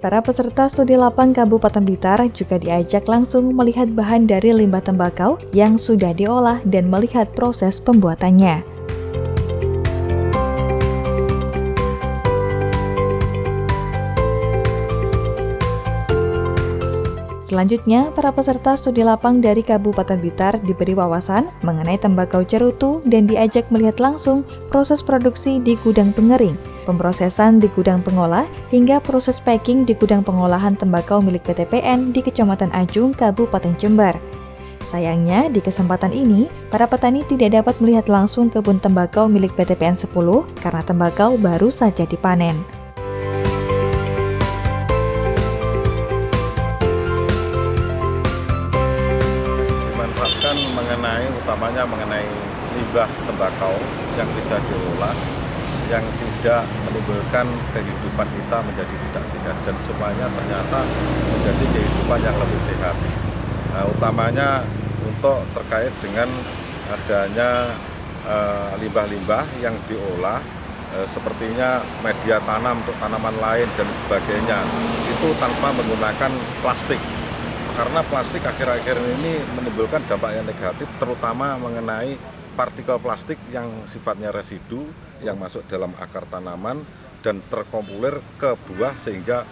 Para peserta studi lapang Kabupaten Blitar juga diajak langsung melihat bahan dari limbah tembakau yang sudah diolah dan melihat proses pembuatannya. Selanjutnya, para peserta studi lapang dari Kabupaten Blitar diberi wawasan mengenai tembakau cerutu dan diajak melihat langsung proses produksi di gudang pengering, pemrosesan di gudang pengolah, hingga proses packing di gudang pengolahan tembakau milik PT PN di Kecamatan Ajung, Kabupaten Jember. Sayangnya, di kesempatan ini, para petani tidak dapat melihat langsung kebun tembakau milik PT PN 10 karena tembakau baru saja dipanen. Utamanya mengenai limbah tembakau yang bisa diolah, yang tidak menimbulkan kehidupan kita menjadi tidak sehat, dan semuanya ternyata menjadi kehidupan yang lebih sehat. Utamanya untuk terkait dengan adanya limbah-limbah yang diolah, sepertinya media tanam untuk tanaman lain dan sebagainya, itu tanpa menggunakan plastik. Karena plastik akhir-akhir ini menimbulkan dampak yang negatif, terutama mengenai partikel plastik yang sifatnya residu yang masuk dalam akar tanaman dan terkumpulir ke buah sehingga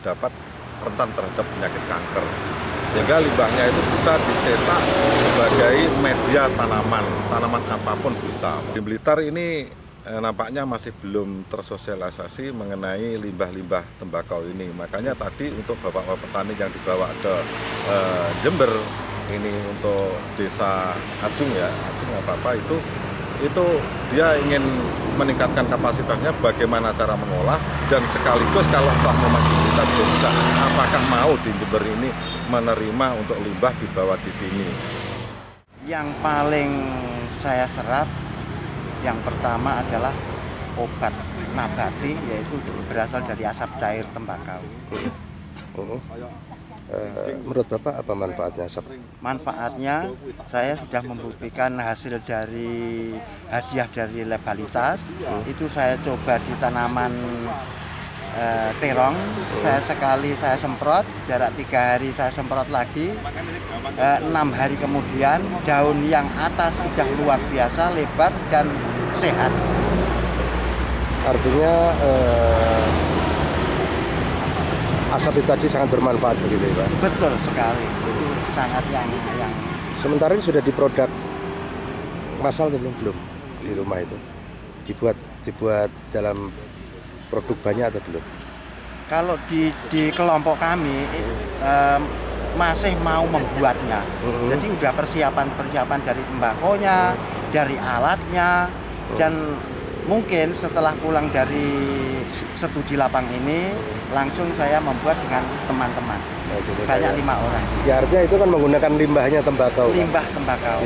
dapat rentan terhadap penyakit kanker. Sehingga limbahnya itu bisa dicetak sebagai media tanaman apapun bisa. Di Blitar ini nampaknya masih belum tersosialisasi mengenai limbah-limbah tembakau ini. Makanya tadi untuk bapak-bapak petani yang dibawa ke Jember ini untuk desa Ajung ya, Ajung apa-apa itu dia ingin meningkatkan kapasitasnya bagaimana cara mengolah, dan sekaligus kalau telah memang kita bisa, apakah mau di Jember ini menerima untuk limbah dibawa di sini. Yang paling saya serap yang pertama adalah obat nabati, yaitu berasal dari asap cair tembakau. Menurut Bapak apa manfaatnya asap? Manfaatnya, saya sudah membuktikan hasil dari hadiah dari Lebalitas. Itu saya coba di tanaman terong. Saya semprot, jarak 3 hari saya semprot lagi. 6 hari kemudian daun yang atas sudah luar biasa lebar dan sehat. Artinya asap itu tadi sangat bermanfaat begitu ya Pak? Betul sekali, itu sangat yang. Sementara ini sudah diproduk massal atau belum di rumah itu? Dibuat dalam produk banyak atau belum? Kalau di kelompok kami masih mau membuatnya. Jadi udah persiapan dari tembakonya, dari alatnya, dan mungkin setelah pulang dari studi lapang ini langsung saya membuat dengan teman-teman. Banyak 5 orang. Ya, artinya itu kan menggunakan limbahnya tembakau. Limbah tembakau.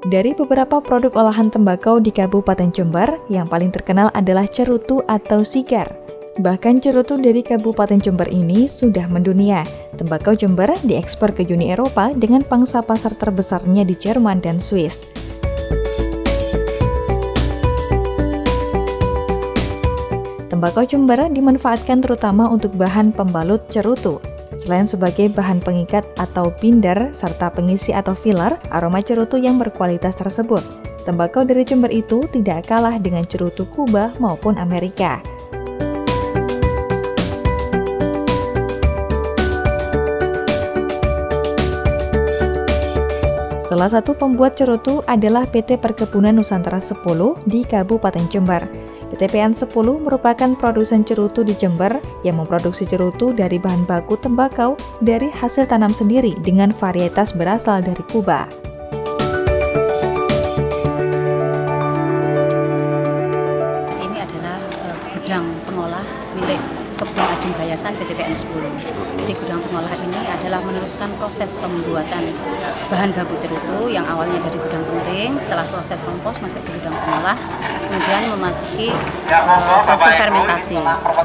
Dari beberapa produk olahan tembakau di Kabupaten Jember, yang paling terkenal adalah cerutu atau sigar. Bahkan cerutu dari Kabupaten Jember ini sudah mendunia. Tembakau Jember diekspor ke Uni Eropa dengan pangsa pasar terbesarnya di Jerman dan Swiss. Tembakau Jember dimanfaatkan terutama untuk bahan pembalut cerutu. Selain sebagai bahan pengikat atau binder serta pengisi atau filler, aroma cerutu yang berkualitas tersebut. Tembakau dari Jember itu tidak kalah dengan cerutu Kuba maupun Amerika. Salah satu pembuat cerutu adalah PT Perkebunan Nusantara 10 di Kabupaten Jember. PT PN 10 merupakan produsen cerutu di Jember yang memproduksi cerutu dari bahan baku tembakau dari hasil tanam sendiri dengan varietas berasal dari Kuba. Ini adalah gudang pengolah milik Kebun Ajung Gayasan PT PN 10. Jadi gudang pengolah ini adalah meneruskan proses pembuatan bahan baku cerutu yang awalnya dari gudang pengering, setelah proses kompos masuk ke gudang pengolah, kemudian memasuki fase fermentasi.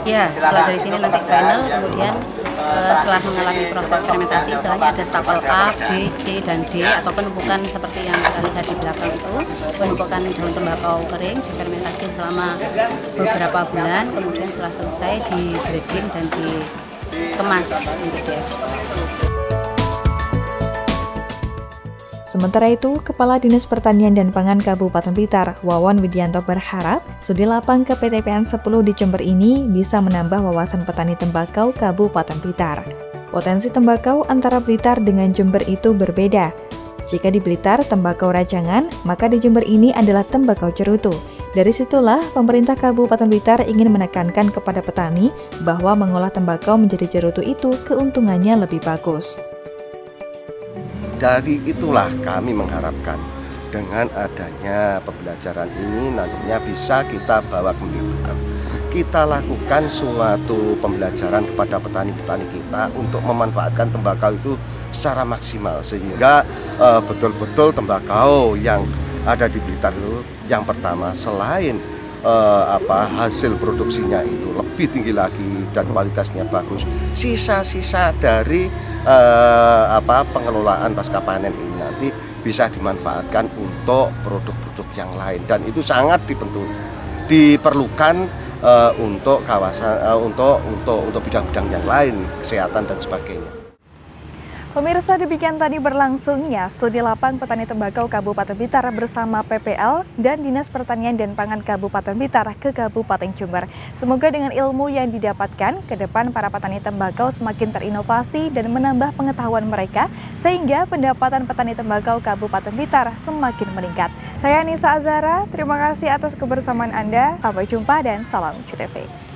Ya, setelah dari sini nanti final, kemudian setelah mengalami proses fermentasi, istilahnya ada stapel A, B, C, dan D, atau penumpukan seperti yang kita lihat di belakang itu, penumpukan daun tembakau kering difermentasi selama beberapa bulan, kemudian setelah selesai di grading dan dikemas untuk diekspor. Sementara itu, Kepala Dinas Pertanian dan Pangan Kabupaten Blitar, Wawan Widianto berharap studi lapang KPTPN 10 di Jember ini bisa menambah wawasan petani tembakau Kabupaten Blitar. Potensi tembakau antara Blitar dengan Jember itu berbeda. Jika di Blitar tembakau rajangan, maka di Jember ini adalah tembakau cerutu. Dari situlah, pemerintah Kabupaten Blitar ingin menekankan kepada petani bahwa mengolah tembakau menjadi cerutu itu keuntungannya lebih bagus. Dari itulah kami mengharapkan dengan adanya pembelajaran ini nantinya bisa kita bawa ke Blitar. Kita lakukan suatu pembelajaran kepada petani-petani kita untuk memanfaatkan tembakau itu secara maksimal sehingga betul-betul tembakau yang ada di Blitar itu yang pertama selain hasil produksinya itu lebih tinggi lagi dan kualitasnya bagus, sisa-sisa dari pengelolaan pasca panen ini nanti bisa dimanfaatkan untuk produk-produk yang lain dan itu sangat diperlukan untuk kawasan untuk bidang-bidang yang lain, kesehatan dan sebagainya. Pemirsa, demikian tadi berlangsungnya studi lapang petani tembakau Kabupaten Blitar bersama PPL dan Dinas Pertanian dan Pangan Kabupaten Blitar ke Kabupaten Jember. Semoga dengan ilmu yang didapatkan, ke depan para petani tembakau semakin terinovasi dan menambah pengetahuan mereka, sehingga pendapatan petani tembakau Kabupaten Blitar semakin meningkat. Saya Nisa Azara, terima kasih atas kebersamaan Anda. Sampai jumpa dan salam CTV.